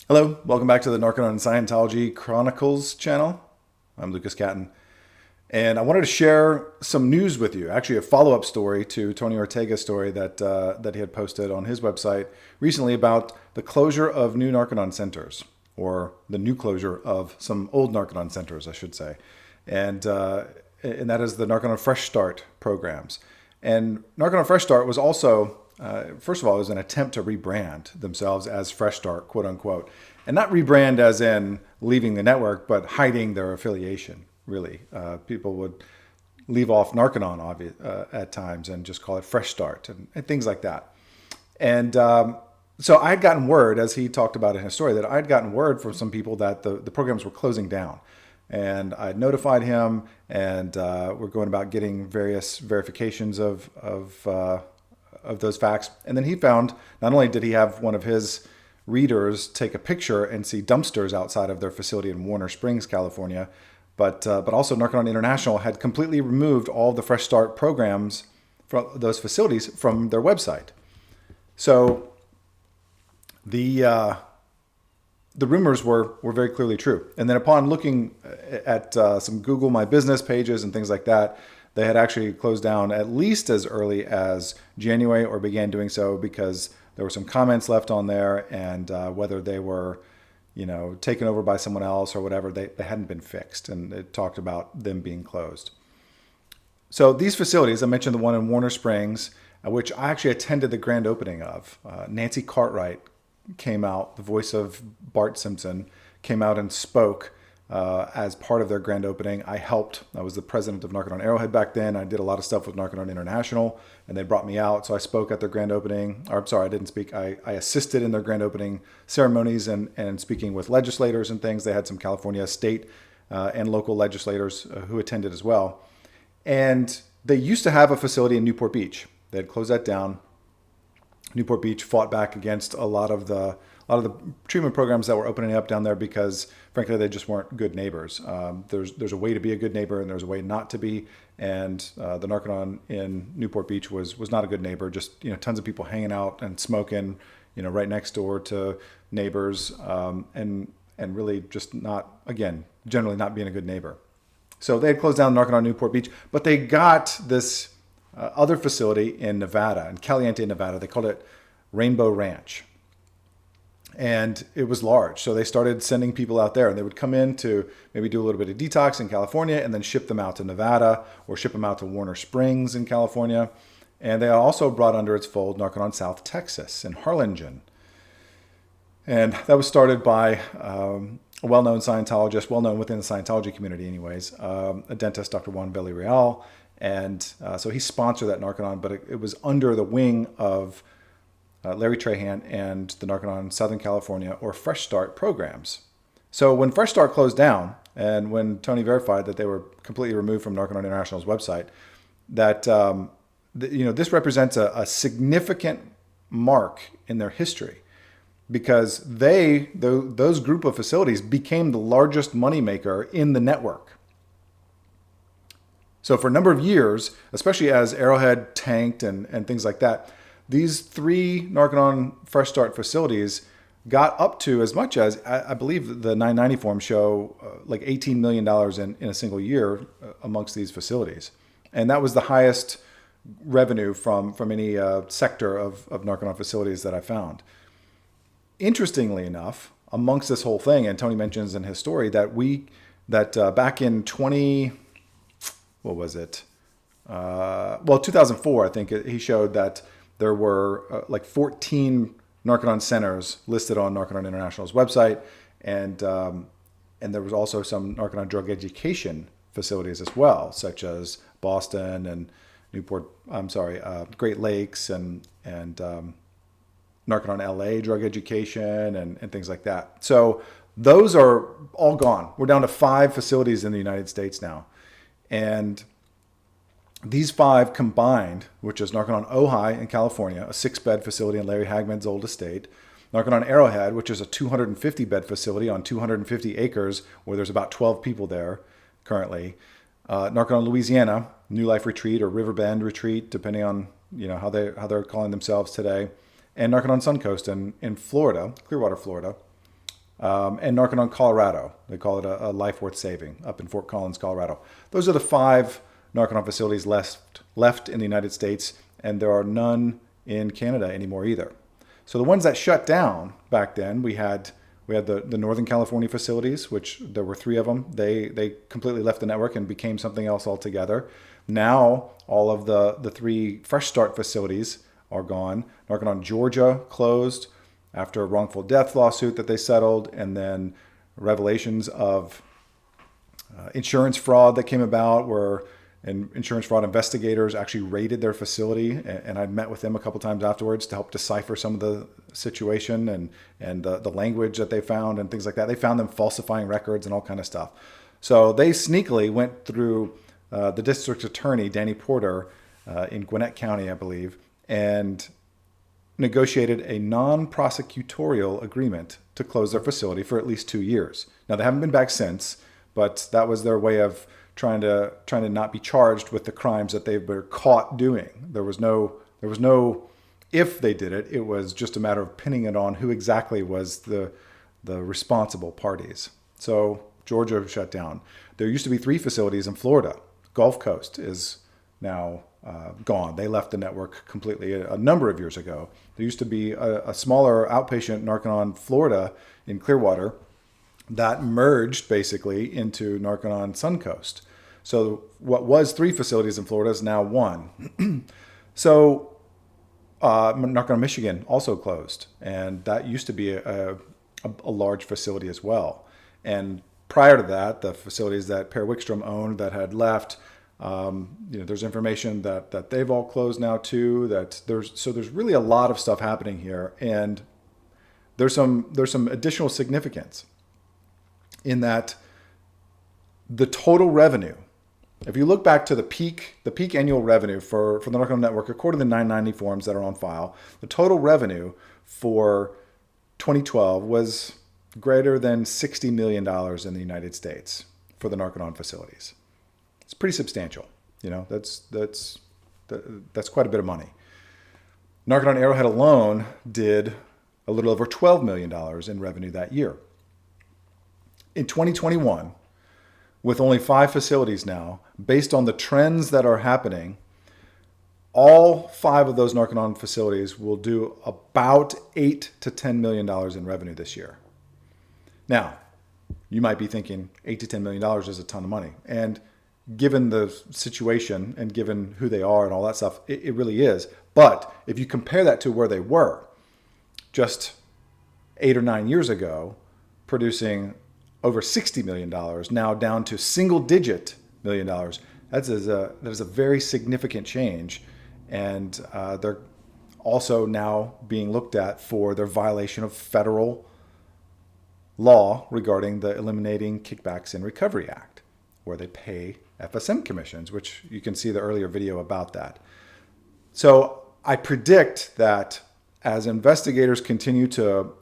Hello, welcome back to the Narconon Scientology Chronicles channel. I'm Lucas Catton, and I wanted to share some news with you. Actually, a follow-up story to Tony Ortega's story that he had posted on his website recently about the closure of new Narconon centers, or the new closure of some old Narconon centers, I should say, and that is the Narconon Fresh Start programs. And Narconon Fresh Start was also first of all, it was an attempt to rebrand themselves as Fresh Start, quote unquote. And not rebrand as in leaving the network, but hiding their affiliation, really. People would leave off Narconon at times and just call it Fresh Start and things like that. And so I had gotten word, as he talked about in his story, that I had gotten word from some people that the programs were closing down. And I notified him, and we're going about getting various verifications of those facts. And then he found, not only did he have one of his readers take a picture and see dumpsters outside of their facility in Warner Springs, California, but also Narconon International had completely removed all the Fresh Start programs from those facilities from their website. So the rumors were very clearly true. And then upon looking at some Google My Business pages and things like that, they had actually closed down at least as early as January, or began doing so because there were some comments left on there, and whether they were, taken over by someone else or whatever, they hadn't been fixed, and it talked about them being closed. So these facilities, I mentioned the one in Warner Springs, which I actually attended the grand opening of. Nancy Cartwright came out, the voice of Bart Simpson, came out and spoke as part of their grand opening. I was the president of Narconon Arrowhead back then. I did a lot of stuff with Narconon International, and they brought me out. So I spoke at their grand opening. Or I'm sorry, I didn't speak. I assisted in their grand opening ceremonies and speaking with legislators and things. They had some California state and local legislators who attended as well. And they used to have a facility in Newport Beach. They had closed that down. Newport Beach fought back against a lot of the treatment programs that were opening up down there because, frankly, they just weren't good neighbors. There's a way to be a good neighbor, and there's a way not to be. And the Narconon in Newport Beach was not a good neighbor. Just tons of people hanging out and smoking, right next door to neighbors, and really just not, again, generally not being a good neighbor. So they had closed down Narconon Newport Beach, but they got this other facility in Nevada, in Caliente, Nevada. They called it Rainbow Ranch. And it was large. So they started sending people out there, and they would come in to maybe do a little bit of detox in California and then ship them out to Nevada or ship them out to Warner Springs in California. And they also brought under its fold Narconon South Texas in Harlingen. And that was started by a well-known Scientologist, well-known within the Scientology community anyways, a dentist, Dr. Juan Villarreal. And so he sponsored that Narconon, but it was under the wing of Larry Trahan and the Narconon Southern California, or Fresh Start programs. So when Fresh Start closed down, and when Tony verified that they were completely removed from Narconon International's website, that this represents a significant mark in their history, because those group of facilities became the largest moneymaker in the network. So for a number of years, especially as Arrowhead tanked and things like that, these three Narconon Fresh Start facilities got up to as much as, I believe the 990 forms show, like $18 million in a single year amongst these facilities. And that was the highest revenue from any sector of Narconon facilities that I found. Interestingly enough, amongst this whole thing, and Tony mentions in his story that back in 2004, I think he showed that there were like 14 Narconon centers listed on Narconon International's website, and there was also some Narconon drug education facilities as well, such as Boston and Great Lakes and Narconon LA drug education and things like that. So those are all gone. We're down to 5 facilities in the United States now, and these 5 combined, which is Narconon Ojai in California, a 6-bed facility in Larry Hagman's old estate, Narconon Arrowhead, which is a 250-bed facility on 250 acres where there's about 12 people there currently, Narconon Louisiana, New Life Retreat or Riverbend Retreat, depending on how they're calling themselves today, and Narconon Suncoast in Florida, Clearwater, Florida, and Narconon Colorado. They call it a life worth saving up in Fort Collins, Colorado. Those are the 5 Narconon facilities left in the United States, and there are none in Canada anymore either. So the ones that shut down back then, we had the Northern California facilities, which there were 3 of them. They completely left the network and became something else altogether. Now all of the 3 Fresh Start facilities are gone. Narconon Georgia closed after a wrongful death lawsuit that they settled, and then revelations of insurance fraud that came about where insurance fraud investigators actually raided their facility, and I met with them a couple times afterwards to help decipher some of the situation and the language that they found and things like that. They found them falsifying records and all kind of stuff. So they sneakily went through the district attorney, Danny Porter, in Gwinnett County, I believe, and negotiated a non-prosecutorial agreement to close their facility for at least 2 years. Now, they haven't been back since, but that was their way of trying to not be charged with the crimes that they were caught doing. There was no if they did it. It was just a matter of pinning it on who exactly was the responsible parties. So Georgia shut down. There used to be 3 facilities in Florida. Gulf Coast is now gone. They left the network completely a number of years ago. There used to be a smaller outpatient Narconon Florida in Clearwater that merged basically into Narconon Suncoast. So what was 3 facilities in Florida is now 1. So Narconon Michigan also closed, and that used to be a large facility as well. And prior to that, the facilities that Per Wickstrom owned that had left, there's information that they've all closed now too. There's really a lot of stuff happening here, and there's some additional significance in that the total revenue, if you look back to the peak annual revenue for the Narconon Network, according to the 990 forms that are on file, the total revenue for 2012 was greater than $60 million in the United States for the Narconon facilities. It's pretty substantial. That's quite a bit of money. Narconon Arrowhead alone did a little over $12 million in revenue that year. In 2021, with only 5 facilities now, based on the trends that are happening, all 5 of those Narconon facilities will do about $8 to $10 million in revenue this year. Now, you might be thinking $8 to $10 million is a ton of money. And given the situation and given who they are and all that stuff, it really is. But if you compare that to where they were just 8 or 9 years ago, producing over $60 million, now down to single-digit $1 million. That is a very significant change, and they're also now being looked at for their violation of federal law regarding the Eliminating Kickbacks in Recovery Act, where they pay FSM commissions, which you can see the earlier video about that. So I predict that as investigators continue to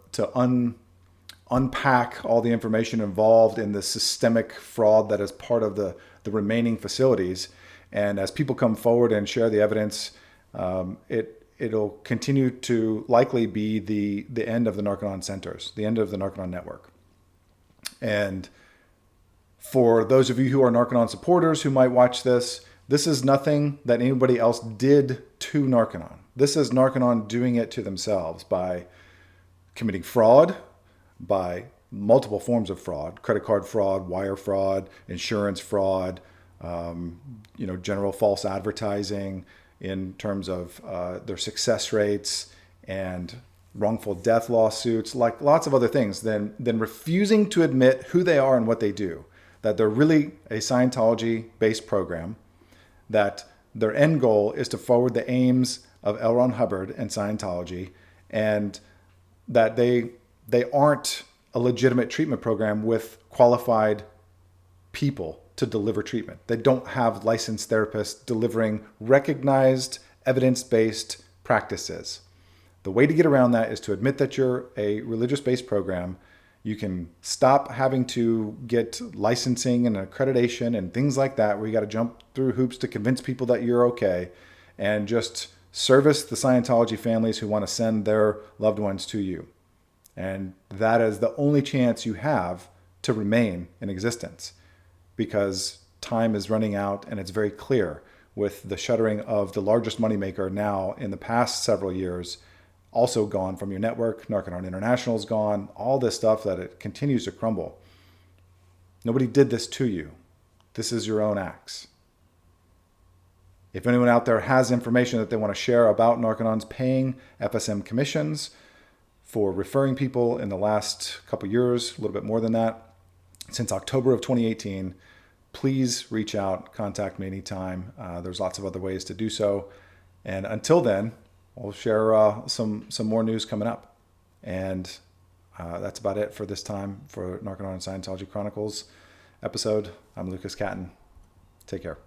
unpack all the information involved in the systemic fraud that is part of the remaining facilities, and as people come forward and share the evidence, it'll continue to likely be the end of the Narconon centers, the end of the Narconon network. And for those of you who are Narconon supporters who might watch this, this is nothing that anybody else did to Narconon. This is Narconon doing it to themselves by committing fraud, by multiple forms of fraud: credit card fraud, wire fraud, insurance fraud, general false advertising in terms of their success rates, and wrongful death lawsuits, like lots of other things, then refusing to admit who they are and what they do, that they're really a Scientology-based program, that their end goal is to forward the aims of L. Ron Hubbard and Scientology, and that they aren't a legitimate treatment program with qualified people to deliver treatment. They don't have licensed therapists delivering recognized evidence-based practices. The way to get around that is to admit that you're a religious-based program. You can stop having to get licensing and accreditation and things like that, where you got to jump through hoops to convince people that you're okay, and just service the Scientology families who want to send their loved ones to you. And that is the only chance you have to remain in existence, because time is running out, and it's very clear with the shuttering of the largest moneymaker now in the past several years, also gone from your network. Narconon International is gone. All this stuff that it continues to crumble. Nobody did this to you. This is your own acts. If anyone out there has information that they want to share about Narconon's paying FSM commissions for referring people in the last couple years, a little bit more than that, since October of 2018, please reach out, contact me anytime. There's lots of other ways to do so. And until then, we'll share some more news coming up. And that's about it for this time for Narconon and Scientology Chronicles episode. I'm Lucas Catton. Take care.